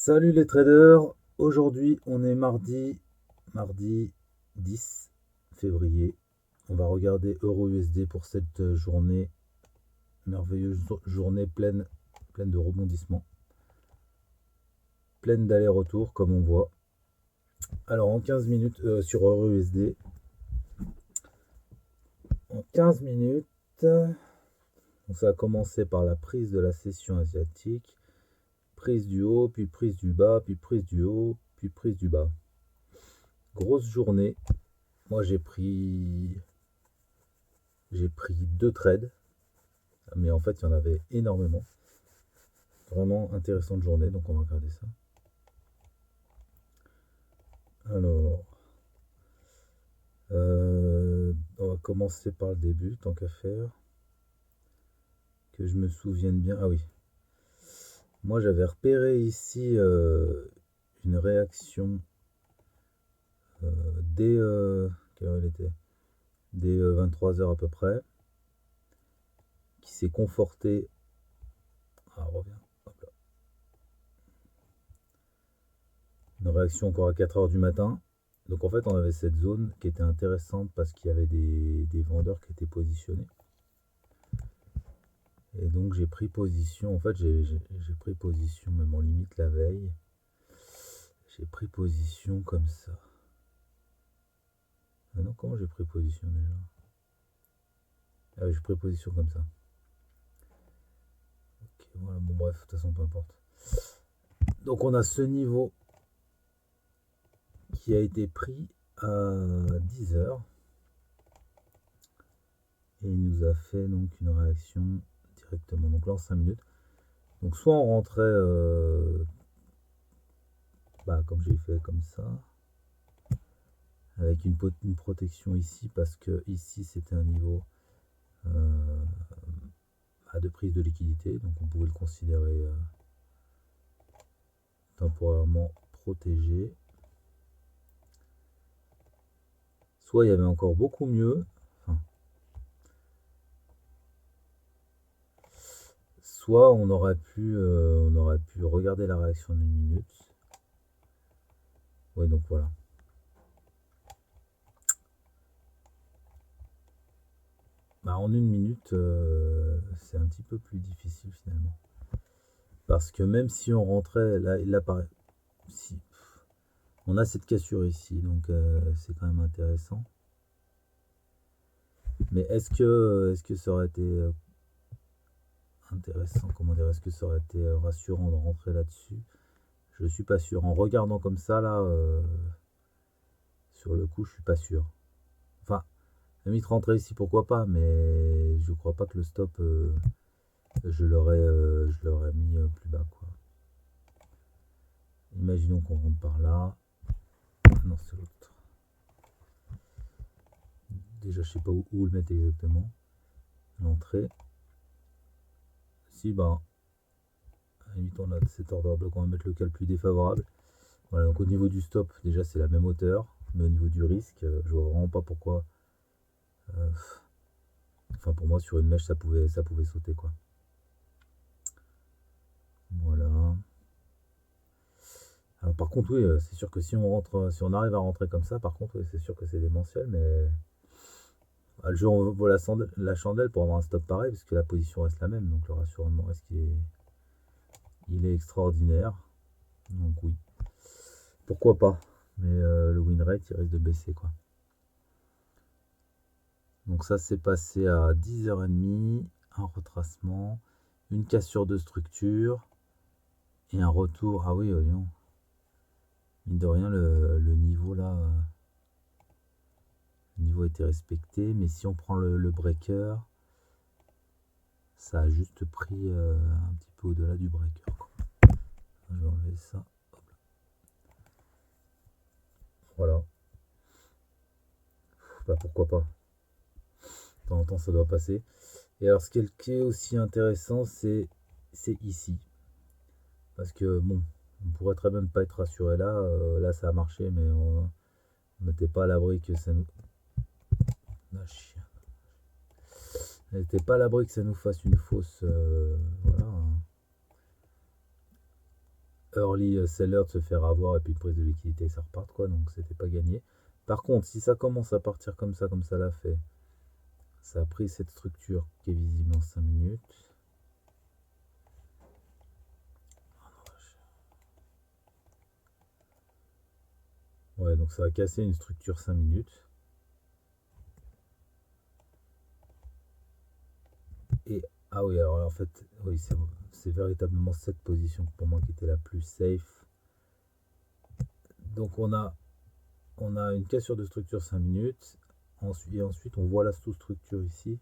Salut les traders, aujourd'hui on est mardi 10 février. On va regarder Euro-USD pour cette journée, merveilleuse journée pleine de rebondissements, pleine d'allers-retours comme on voit. Alors en 15 minutes sur Euro-USD, en 15 minutes, ça a commencé par la prise de la session asiatique, prise du haut, puis prise du bas, puis prise du haut, puis prise du bas. Grosse journée. Moi j'ai pris deux trades, mais en fait il y en avait énormément. Vraiment intéressante journée, donc on va regarder ça. Alors, on va commencer par le début, tant qu'à faire. Que je me souvienne bien. Ah oui. Moi j'avais repéré ici une réaction dès quelle heure il était, dès 23 h à peu près, qui s'est confortée. Ah, revient. Hop là. Une réaction encore à 4 h du matin. Donc en fait on avait cette zone qui était intéressante parce qu'il y avait des vendeurs qui étaient positionnés. Et donc j'ai pris position, en fait j'ai pris position même en limite la veille. J'ai pris position comme ça. Ah non, comment j'ai pris position déjà? Ah oui, j'ai pris position comme ça. Ok, voilà, bon bref, de toute façon peu importe. Donc on a ce niveau qui a été pris à 10 h. Et il nous a fait donc une réaction directement. Donc là en 5 minutes. Donc soit on rentrait comme j'ai fait comme ça, avec une protection ici, parce que ici c'était un niveau de prise de liquidité, donc on pouvait le considérer temporairement protégé. Soit il y avait encore beaucoup mieux, soit on aurait pu regarder la réaction d'une minute. Oui, donc voilà. En une minute, c'est un petit peu plus difficile finalement. Parce que même si on rentrait, là pareil, si, on a cette cassure ici, donc c'est quand même intéressant. Mais est-ce que ça aurait été intéressant, comment dire, est-ce que ça aurait été rassurant de rentrer là-dessus? Je suis pas sûr. En regardant comme ça, là, sur le coup, je suis pas sûr. Enfin, la limite rentrer ici, pourquoi pas, mais je crois pas que le stop, je l'aurais mis plus bas, quoi. Imaginons qu'on rentre par là. Non, c'est l'autre. Déjà, je sais pas où le mettre exactement. L'entrée. Si, à la limite, on a cet order block, on va mettre lequel plus défavorable. Voilà, donc au niveau du stop, déjà, c'est la même hauteur. Mais au niveau du risque, je vois vraiment pas pourquoi. Enfin, pour moi, sur une mèche, ça pouvait sauter, quoi. Voilà. Alors, par contre, oui, c'est sûr que si on arrive à rentrer comme ça, par contre, oui, c'est sûr que c'est démentiel, mais le jeu on vaut la chandelle pour avoir un stop pareil, parce que la position reste la même, donc le rassurement reste il est extraordinaire. Donc oui, pourquoi pas. Mais le win rate, il risque de baisser, quoi. Donc ça, c'est passé à 10 h 30, un retracement, une cassure de structure et un retour. Ah oui, non. Mine de rien, le niveau là, le niveau a été respecté, mais si on prend le breaker, ça a juste pris un petit peu au-delà du breaker, quoi. Je vais enlever ça. Hop. Voilà. Pourquoi pas. De temps en temps, ça doit passer. Et alors, ce qui est aussi intéressant, c'est ici. Parce que bon, on pourrait très bien ne pas être rassuré là. Là, ça a marché, mais on n'était pas à l'abri que ça nous. Ah, chien. On n'était pas à l'abri que ça nous fasse une fausse. Voilà. early seller de se faire avoir et puis une prise de liquidité, ça repart quoi, donc c'était pas gagné. Par contre, si ça commence à partir comme ça l'a fait, ça a pris cette structure qui est visible en 5 minutes. Ouais, donc ça a cassé une structure 5 minutes. Et ah oui, alors en fait, oui, c'est véritablement cette position pour moi qui était la plus safe. Donc on a une cassure de structure 5 minutes. Et ensuite, on voit la sous-structure ici.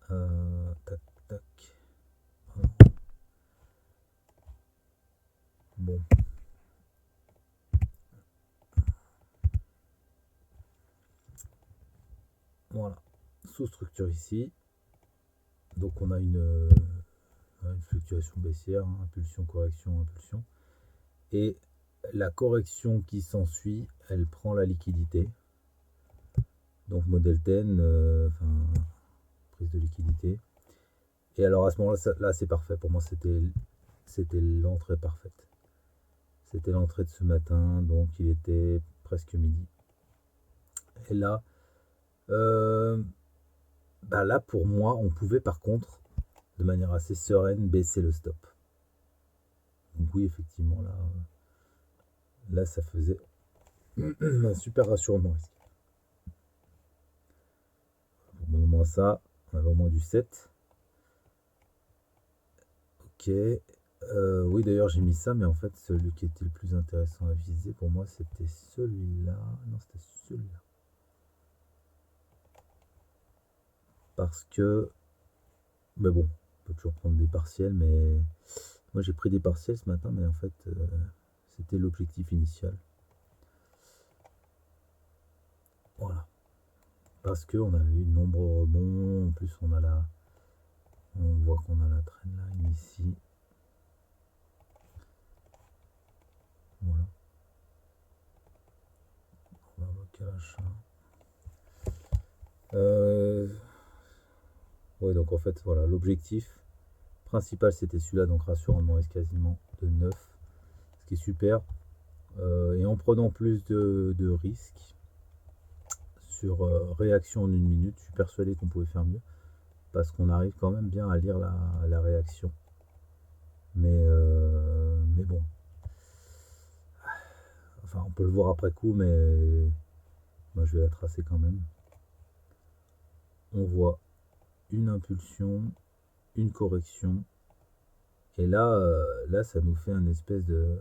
Tac, tac. Bon. Voilà. Sous-structure ici. Donc on a une fluctuation baissière, hein, impulsion, correction, impulsion. Et la correction qui s'ensuit, elle prend la liquidité. Donc modèle 10, prise de liquidité. Et alors à ce moment-là, là c'est parfait. Pour moi, c'était l'entrée parfaite. C'était l'entrée de ce matin, donc il était presque midi. Et là, là pour moi, on pouvait par contre, de manière assez sereine, baisser le stop. Donc oui, effectivement, là ça faisait un super rassurement ici. Bon, au moins ça, on avait au moins du 7. Ok. Oui, d'ailleurs, j'ai mis ça, mais en fait, celui qui était le plus intéressant à viser pour moi, c'était celui-là. Non, c'était celui-là. Parce que, mais bon, on peut toujours prendre des partiels, mais moi j'ai pris des partiels ce matin, mais en fait, c'était l'objectif initial. Voilà. Parce qu'on avait eu de nombreux rebonds, en plus on voit qu'on a la trendline ici. Voilà. On va invoquer l'achat. Ouais, donc en fait, voilà, l'objectif principal c'était celui-là, donc rassurant de risque quasiment de 9, ce qui est super. Et en prenant plus de risques sur réaction en 1 minute, je suis persuadé qu'on pouvait faire mieux parce qu'on arrive quand même bien à lire la réaction. Mais bon, enfin on peut le voir après coup, mais moi je vais la tracer quand même. On voit une impulsion, une correction, et là ça nous fait un espèce de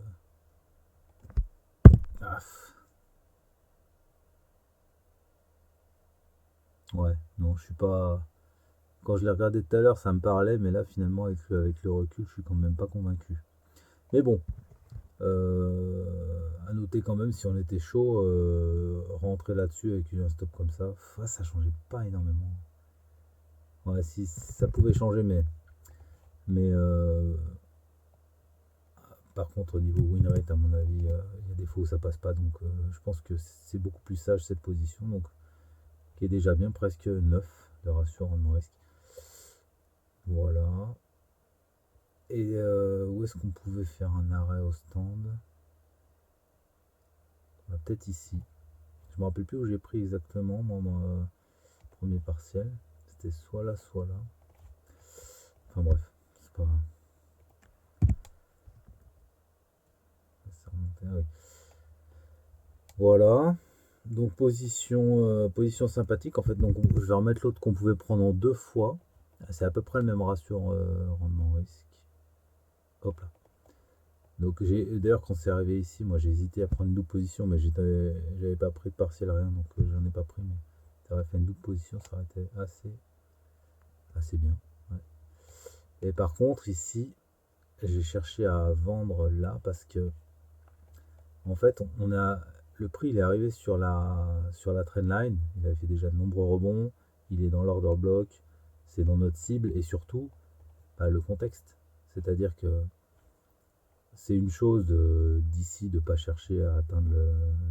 ouais, non, je suis pas. Quand je l'ai regardé tout à l'heure, ça me parlait, mais là, finalement, avec le recul, je suis quand même pas convaincu. Mais bon, à noter quand même, si on était chaud, rentrer là-dessus avec un stop comme ça, ça changeait pas énormément. Ouais, si ça pouvait changer, mais par contre, au niveau win rate, à mon avis, il y a des fois où ça passe pas. Donc, je pense que c'est beaucoup plus sage cette position, donc qui est déjà bien, presque 9 de ratio rendement risque. Voilà. Et où est-ce qu'on pouvait faire un arrêt au stand? Peut-être ici. Je me rappelle plus où j'ai pris exactement mon premier partiel. C'était soit là, soit là. Enfin bref, c'est pas grave. Ah oui. Voilà. Donc position sympathique. En fait, donc je vais remettre l'autre qu'on pouvait prendre en 2 fois. C'est à peu près le même ratio rendement risque. Hop là. Donc d'ailleurs quand c'est arrivé ici, moi j'ai hésité à prendre une double position, mais j'avais pas pris de partiel rien, donc j'en ai pas pris. Mais ça aurait fait une double position, ça aurait été assez bien. Ouais. Et par contre ici, j'ai cherché à vendre là parce que en fait on a le prix, il est arrivé sur la trendline, il avait fait déjà de nombreux rebonds, il est dans l'order block, c'est dans notre cible et surtout le contexte. C'est-à-dire que c'est une chose d'ici de ne pas chercher à atteindre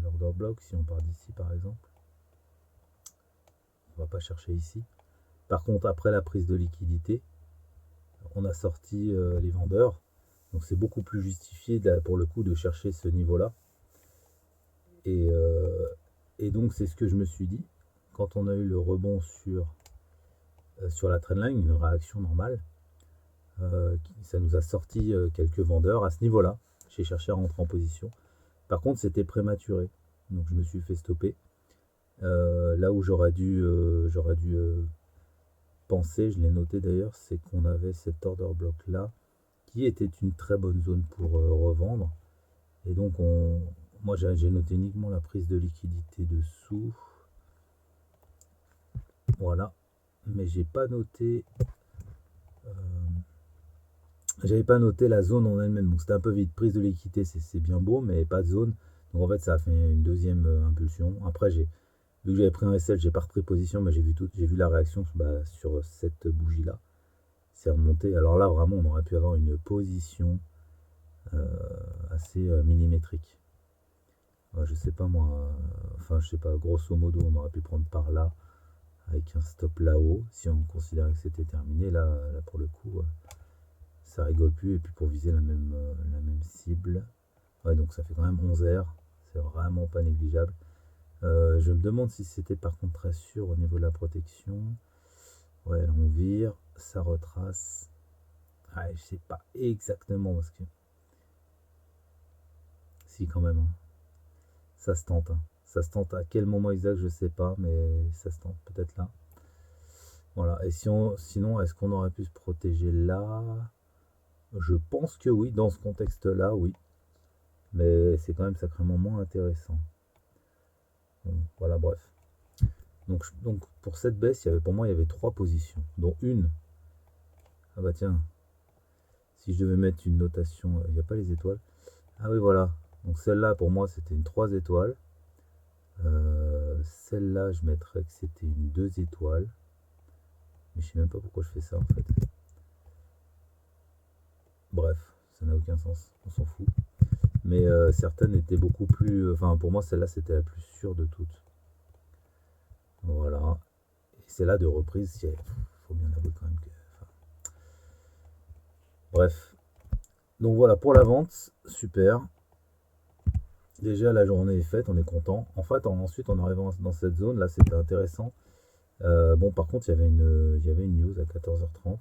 l'order block si on part d'ici par exemple. On va pas chercher ici. Par contre, après la prise de liquidité, on a sorti les vendeurs. Donc c'est beaucoup plus justifié pour le coup de chercher ce niveau-là. Et, euh, et donc c'est ce que je me suis dit. Quand on a eu le rebond sur la trendline, une réaction normale, ça nous a sorti quelques vendeurs à ce niveau-là. J'ai cherché à rentrer en position. Par contre, c'était prématuré. Donc je me suis fait stopper. Là où j'aurais dû penser, je l'ai noté d'ailleurs, c'est qu'on avait cet order block là, qui était une très bonne zone pour revendre. Et donc moi j'ai noté uniquement la prise de liquidité dessous. Voilà. Mais j'avais pas noté la zone en elle-même. Donc c'était un peu vite. Prise de liquidité, c'est bien beau, mais pas de zone. Donc en fait, ça a fait une deuxième impulsion. Après, vu que j'avais pris un SL, j'ai pas repris position, mais j'ai vu la réaction sur cette bougie-là. C'est remonté. Alors là, vraiment, on aurait pu avoir une position assez millimétrique. Je sais pas moi. Enfin, je sais pas. Grosso modo, on aurait pu prendre par là avec un stop là-haut si on considérait que c'était terminé. Là pour le coup, ça rigole plus. Et puis pour viser la même cible. Ouais, donc ça fait quand même 11 R. C'est vraiment pas négligeable. Je me demande si c'était par contre très sûr au niveau de la protection. Ouais, là on vire, ça retrace. Ouais, je sais pas exactement parce que. Si, quand même, hein. Ça se tente, hein. Ça se tente à quel moment exact, je sais pas, mais ça se tente peut-être là. Voilà. Et sinon, est-ce qu'on aurait pu se protéger là? Je pense que oui, dans ce contexte-là, oui. Mais c'est quand même sacrément moins intéressant. Bon, voilà, bref. Donc pour cette baisse, pour moi, il y avait trois positions, dont une. Ah bah tiens, si je devais mettre une notation, il n'y a pas les étoiles. Ah oui, voilà. Donc celle-là, pour moi, c'était une 3 étoiles. Celle-là, je mettrais que c'était une 2 étoiles. Mais je sais même pas pourquoi je fais ça en fait. Bref, ça n'a aucun sens, on s'en fout. Mais certaines étaient beaucoup plus. Enfin, pour moi, celle-là, c'était la plus sûre de toutes. Voilà. Et celle-là de reprise, il faut bien avouer quand même que. Enfin, bref. Donc voilà, pour la vente, super. Déjà, la journée est faite, on est content. En fait, ensuite, en arrivant dans cette zone, là, c'était intéressant. Bon, par contre, il y avait une news à 14h30.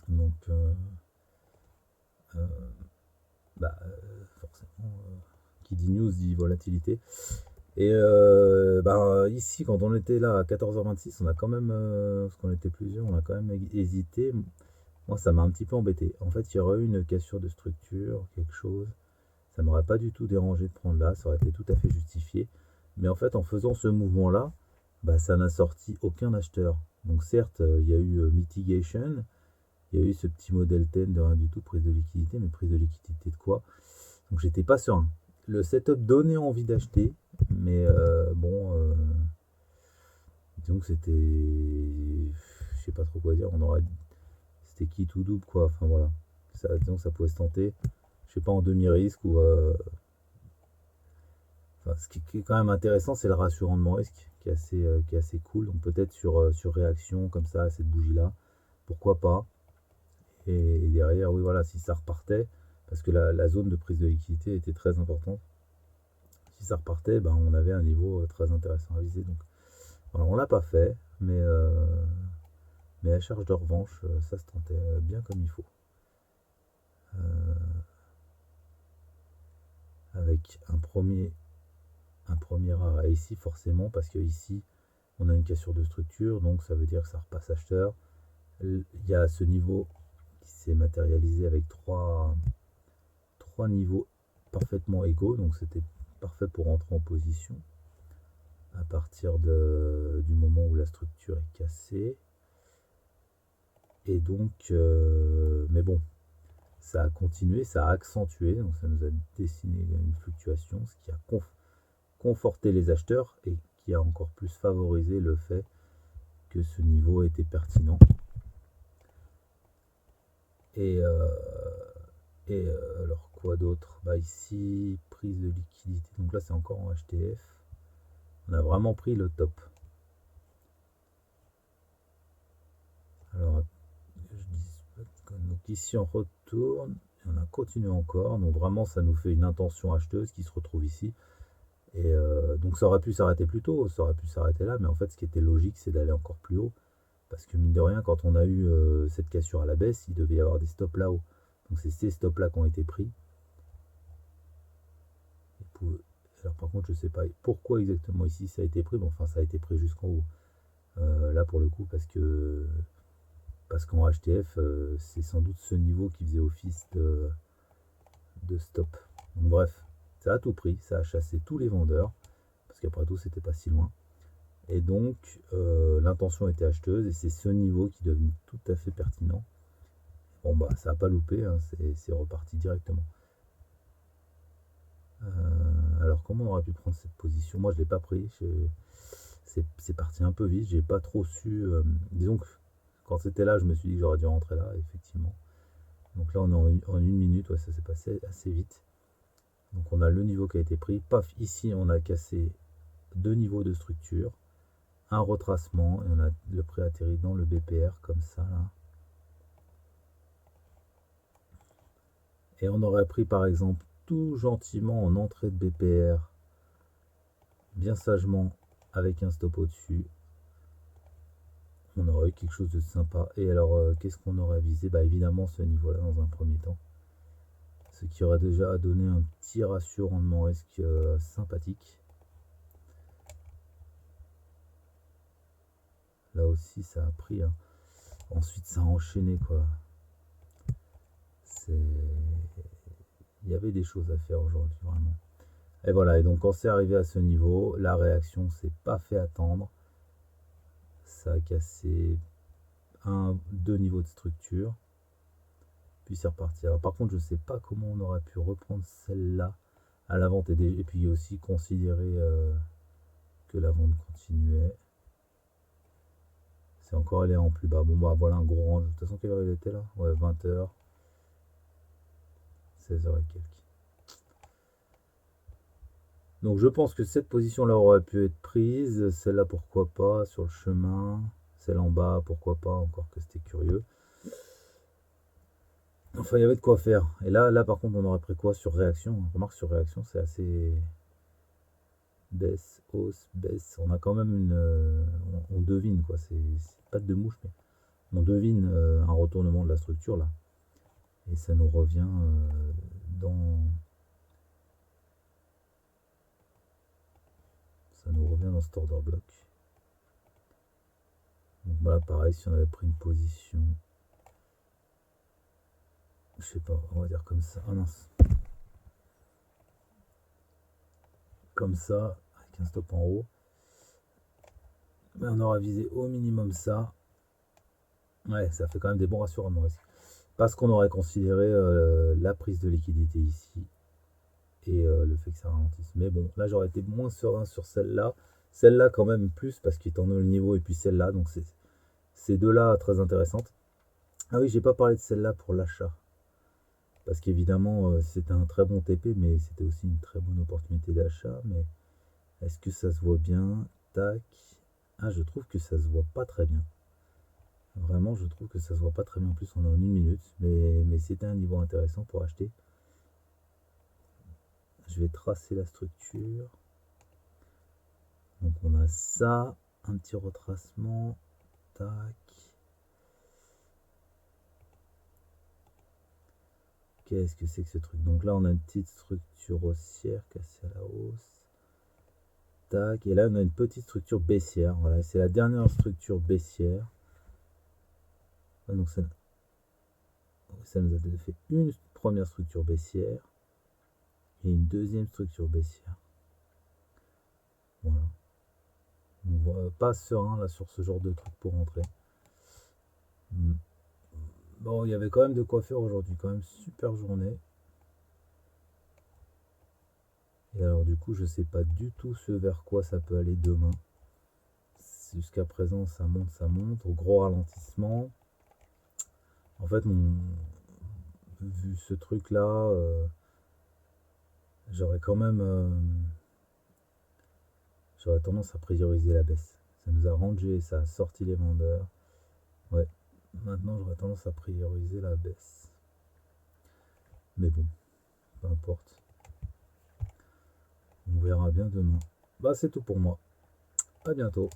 Donc, euh, forcément, qui dit news dit volatilité. Et ici, quand on était là à 14h26, on a quand même, parce qu'on était plusieurs, on a quand même hésité. Moi, ça m'a un petit peu embêté. En fait, il y aurait eu une cassure de structure, quelque chose. Ça m'aurait pas du tout dérangé de prendre là, ça aurait été tout à fait justifié. Mais en fait, en faisant ce mouvement-là, ça n'a sorti aucun acheteur. Donc certes, il y a eu mitigation, il y a eu ce petit modèle 10 de rien du tout, prise de liquidité, mais prise de liquidité de quoi? Donc j'étais pas serein. Le setup donnait envie d'acheter, mais disons que c'était. Je sais pas trop quoi dire, C'était qui tout double quoi, enfin voilà. Disons que ça pouvait se tenter. Je sais pas en demi-risque ou. Enfin, ce qui est quand même intéressant, c'est le ratio rendement-risque qui est assez cool. Donc peut-être sur réaction comme ça, à cette bougie-là, pourquoi pas. Et derrière, oui, voilà, si ça repartait, parce que la zone de prise de liquidité était très importante. Si ça repartait, on avait un niveau très intéressant à viser. Donc, alors on l'a pas fait, mais à charge de revanche, ça se tentait bien comme il faut. Avec un premier arrêt ici, forcément, parce que ici, on a une cassure de structure, donc ça veut dire que ça repasse acheteur. Il y a ce niveau qui s'est matérialisé avec trois niveaux parfaitement égaux, donc c'était parfait pour rentrer en position à partir du moment où la structure est cassée. Et donc, mais bon, ça a continué, ça a accentué, donc ça nous a dessiné une fluctuation, ce qui a conforté les acheteurs et qui a encore plus favorisé le fait que ce niveau était pertinent. Et, alors quoi d'autre? Ici, prise de liquidité, donc là c'est encore en HTF. On a vraiment pris le top. Alors, je dis Donc ici on retourne, et on a continué encore. Donc vraiment ça nous fait une intention acheteuse qui se retrouve ici. Et donc ça aurait pu s'arrêter plus tôt, ça aurait pu s'arrêter là, mais en fait ce qui était logique c'est d'aller encore plus haut. Parce que mine de rien, quand on a eu cette cassure à la baisse, il devait y avoir des stops là-haut. Donc c'est ces stops là qui ont été pris. Alors par contre je sais pas pourquoi exactement ici ça a été pris, mais enfin ça a été pris jusqu'en haut. Là pour le coup parce qu'en HTF c'est sans doute ce niveau qui faisait office de stop. Donc bref, ça a tout pris, ça a chassé tous les vendeurs, parce qu'après tout c'était pas si loin. Et donc l'intention était acheteuse et c'est ce niveau qui devenait tout à fait pertinent. Bon bah ça n'a pas loupé, hein, c'est reparti directement. Alors comment on aurait pu prendre cette position? Moi je l'ai pas pris, c'est parti un peu vite, j'ai pas trop su. Disons que quand c'était là, je me suis dit que j'aurais dû rentrer là, effectivement. Donc là on est en une minute, ouais, ça s'est passé assez vite. Donc on a le niveau qui a été pris. Paf, ici on a cassé deux niveaux de structure, un retracement, et on a le prix atterri dans le BPR comme ça là. Et on aurait pris par exemple tout gentiment en entrée de BPR, bien sagement, avec un stop au-dessus, on aurait eu quelque chose de sympa. Et alors, qu'est-ce qu'on aurait visé? Bah évidemment ce niveau-là dans un premier temps. Ce qui aurait déjà donné un petit ratio rendement risque sympathique. Là aussi ça a pris, hein. Ensuite ça a enchaîné quoi. Il y avait des choses à faire aujourd'hui vraiment. Et voilà, et donc quand c'est arrivé à ce niveau, la réaction s'est pas fait attendre. Ça a cassé deux niveaux de structure. Puis c'est reparti. Alors par contre, je sais pas comment on aurait pu reprendre celle-là à la vente et puis aussi considérer que la vente continuait. C'est encore allé en plus bas. Bon bah voilà un gros range. De toute façon, quelle heure il était là? Ouais, 20h. 16h et quelques. Donc je pense que cette position-là aurait pu être prise. Celle-là, pourquoi pas, sur le chemin. Celle en bas, pourquoi pas, encore que c'était curieux. Enfin, il y avait de quoi faire. Et là par contre, on aurait pris quoi sur réaction? Remarque, sur réaction, c'est assez baisse, hausse, baisse. On a quand même on devine quoi. C'est pas de mouche, mais on devine un retournement de la structure là. Et ça nous revient dans. Ça nous revient dans cet order block. Donc voilà, pareil, si on avait pris une position. Je sais pas, on va dire comme ça. Ah mince. Comme ça, avec un stop en haut. Mais on aura visé au minimum ça. Ouais, ça fait quand même des bons rassurances. Parce qu'on aurait considéré la prise de liquidité ici et le fait que ça ralentisse. Mais bon, là j'aurais été moins serein sur celle-là. Celle-là quand même plus parce qu'il est en haut le niveau et puis celle-là. Donc c'est ces deux-là très intéressantes. Ah oui, j'ai pas parlé de celle-là pour l'achat. Parce qu'évidemment c'était un très bon TP, mais c'était aussi une très bonne opportunité d'achat. Mais est-ce que ça se voit bien? Tac. Ah, je trouve que ça se voit pas très bien. Vraiment, je trouve que ça se voit pas très bien. En plus, on est en une minute. Mais c'était un niveau intéressant pour acheter. Je vais tracer la structure. Donc on a ça. Un petit retracement. Tac. Qu'est-ce que c'est que ce truc? Donc là, on a une petite structure haussière cassée à la hausse. Tac. Et là, on a une petite structure baissière. Voilà, c'est la dernière structure baissière. Donc ça nous a fait une première structure baissière et une deuxième structure baissière. Voilà. On voit pas serein là sur ce genre de truc pour rentrer. Bon, il y avait quand même de quoi faire aujourd'hui, quand même super journée. Et alors du coup, je sais pas du tout ce vers quoi ça peut aller demain. Jusqu'à présent, ça monte, au gros ralentissement. En fait, vu ce truc là, j'aurais quand même j'aurais tendance à prioriser la baisse. Ça nous a rangé, ça a sorti les vendeurs. Ouais, Maintenant, j'aurais tendance à prioriser la baisse. Mais bon, peu importe. On verra bien demain. Bah, c'est tout pour moi. À bientôt.